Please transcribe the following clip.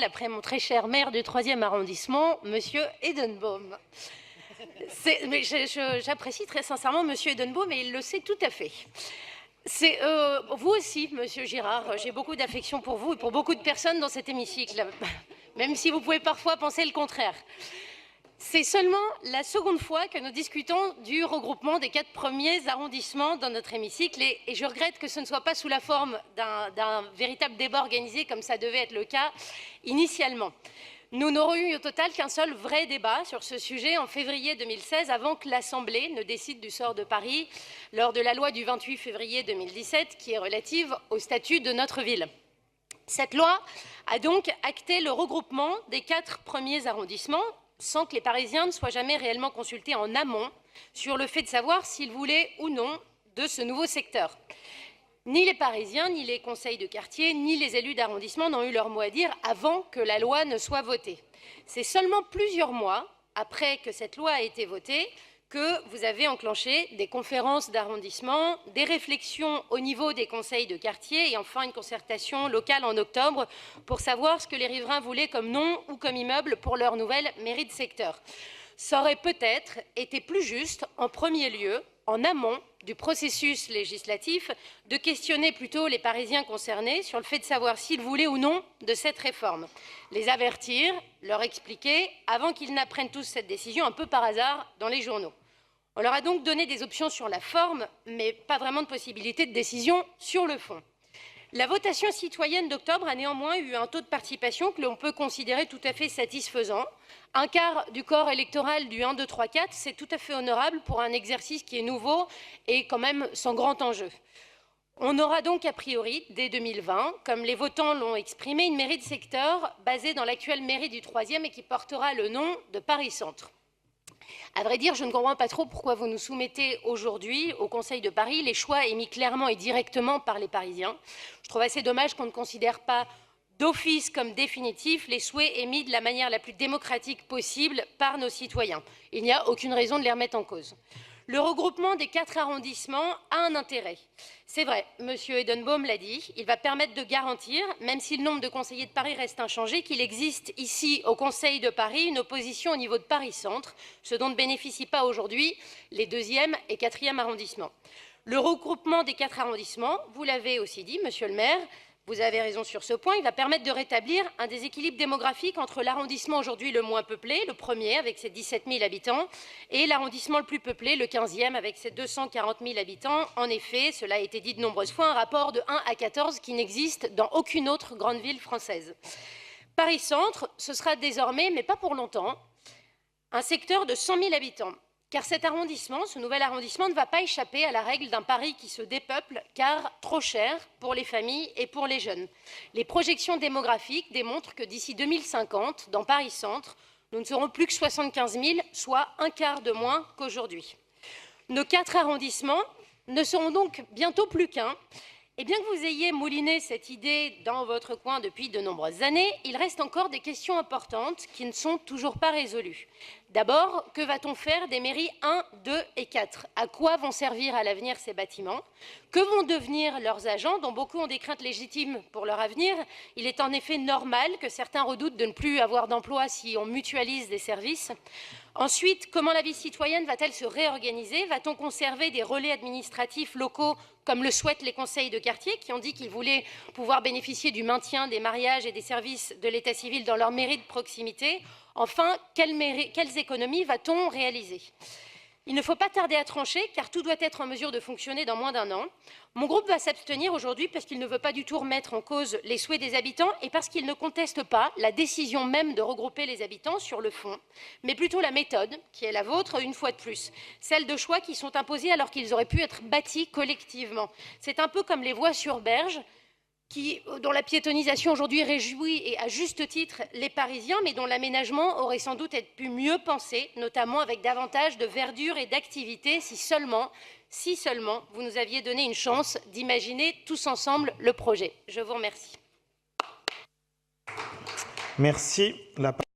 après mon très cher maire du 3e arrondissement, Monsieur Edenbaum. Mais j'apprécie très sincèrement Monsieur Edenbaum et il le sait tout à fait. Vous aussi, Monsieur Girard, j'ai beaucoup d'affection pour vous et pour beaucoup de personnes dans cet hémicycle, même si vous pouvez parfois penser le contraire. C'est seulement la seconde fois que nous discutons du regroupement des 4 premiers arrondissements dans notre hémicycle et je regrette que ce ne soit pas sous la forme d'un véritable débat organisé comme ça devait être le cas initialement. Nous n'aurons eu au total qu'un seul vrai débat sur ce sujet en février 2016 avant que l'Assemblée ne décide du sort de Paris lors de la loi du 28 février 2017 qui est relative au statut de notre ville. Cette loi a donc acté le regroupement des 4 premiers arrondissements sans que les Parisiens ne soient jamais réellement consultés en amont sur le fait de savoir s'ils voulaient ou non de ce nouveau secteur. Ni les Parisiens, ni les conseils de quartier, ni les élus d'arrondissement n'ont eu leur mot à dire avant que la loi ne soit votée. C'est seulement plusieurs mois après que cette loi a été votée que vous avez enclenché des conférences d'arrondissement, des réflexions au niveau des conseils de quartier et enfin une concertation locale en octobre pour savoir ce que les riverains voulaient comme nom ou comme immeuble pour leur nouvelle mairie de secteur. Ça aurait peut-être été plus juste, en premier lieu, en amont du processus législatif, de questionner plutôt les Parisiens concernés sur le fait de savoir s'ils voulaient ou non de cette réforme. Les avertir, leur expliquer, avant qu'ils n'apprennent tous cette décision un peu par hasard dans les journaux. On leur a donc donné des options sur la forme, mais pas vraiment de possibilité de décision sur le fond. La votation citoyenne d'octobre a néanmoins eu un taux de participation que l'on peut considérer tout à fait satisfaisant. Un quart du corps électoral du 1, 2, 3, 4, c'est tout à fait honorable pour un exercice qui est nouveau et quand même sans grand enjeu. On aura donc a priori, dès 2020, comme les votants l'ont exprimé, une mairie de secteur basée dans l'actuelle mairie du 3e et qui portera le nom de Paris Centre. À vrai dire, je ne comprends pas trop pourquoi vous nous soumettez aujourd'hui au Conseil de Paris les choix émis clairement et directement par les Parisiens. Je trouve assez dommage qu'on ne considère pas d'office comme définitifs les souhaits émis de la manière la plus démocratique possible par nos citoyens. Il n'y a aucune raison de les remettre en cause. Le regroupement des 4 arrondissements a un intérêt. C'est vrai, M. Edenbaum l'a dit, il va permettre de garantir, même si le nombre de conseillers de Paris reste inchangé, qu'il existe ici, au Conseil de Paris, une opposition au niveau de Paris-Centre, ce dont ne bénéficient pas aujourd'hui les 2e et 4e arrondissements. Le regroupement des 4 arrondissements, vous l'avez aussi dit, Monsieur le maire, vous avez raison sur ce point, il va permettre de rétablir un déséquilibre démographique entre l'arrondissement aujourd'hui le moins peuplé, le premier avec ses 17 000 habitants, et l'arrondissement le plus peuplé, le 15e avec ses 240 000 habitants. En effet, cela a été dit de nombreuses fois, un rapport de 1 à 14 qui n'existe dans aucune autre grande ville française. Paris-Centre, ce sera désormais, mais pas pour longtemps, un secteur de 100 000 habitants. Car cet arrondissement, ce nouvel arrondissement, ne va pas échapper à la règle d'un Paris qui se dépeuple, car trop cher pour les familles et pour les jeunes. Les projections démographiques démontrent que d'ici 2050, dans Paris-Centre, nous ne serons plus que 75 000, soit un quart de moins qu'aujourd'hui. Nos 4 arrondissements ne seront donc bientôt plus qu'un. Et bien que vous ayez mouliné cette idée dans votre coin depuis de nombreuses années, il reste encore des questions importantes qui ne sont toujours pas résolues. D'abord, que va-t-on faire des mairies 1, 2 et 4? À quoi vont servir à l'avenir ces bâtiments? Que vont devenir leurs agents, dont beaucoup ont des craintes légitimes pour leur avenir? Il est en effet normal que certains redoutent de ne plus avoir d'emploi si on mutualise des services. Ensuite, comment la vie citoyenne va-t-elle se réorganiser? Va-t-on conserver des relais administratifs locaux comme le souhaitent les conseils de quartier qui ont dit qu'ils voulaient pouvoir bénéficier du maintien des mariages et des services de l'état civil dans leur mairie de proximité? Enfin, quelles économies va-t-on réaliser? Il ne faut pas tarder à trancher, car tout doit être en mesure de fonctionner dans moins d'1 an. Mon groupe va s'abstenir aujourd'hui parce qu'il ne veut pas du tout remettre en cause les souhaits des habitants et parce qu'il ne conteste pas la décision même de regrouper les habitants sur le fond, mais plutôt la méthode, qui est la vôtre une fois de plus, celle de choix qui sont imposés alors qu'ils auraient pu être bâtis collectivement. C'est un peu comme les voies sur berge, dont la piétonisation aujourd'hui réjouit et à juste titre les Parisiens, mais dont l'aménagement aurait sans doute pu mieux pensé, notamment avec davantage de verdure et d'activité, si seulement vous nous aviez donné une chance d'imaginer tous ensemble le projet. Je vous remercie. Merci.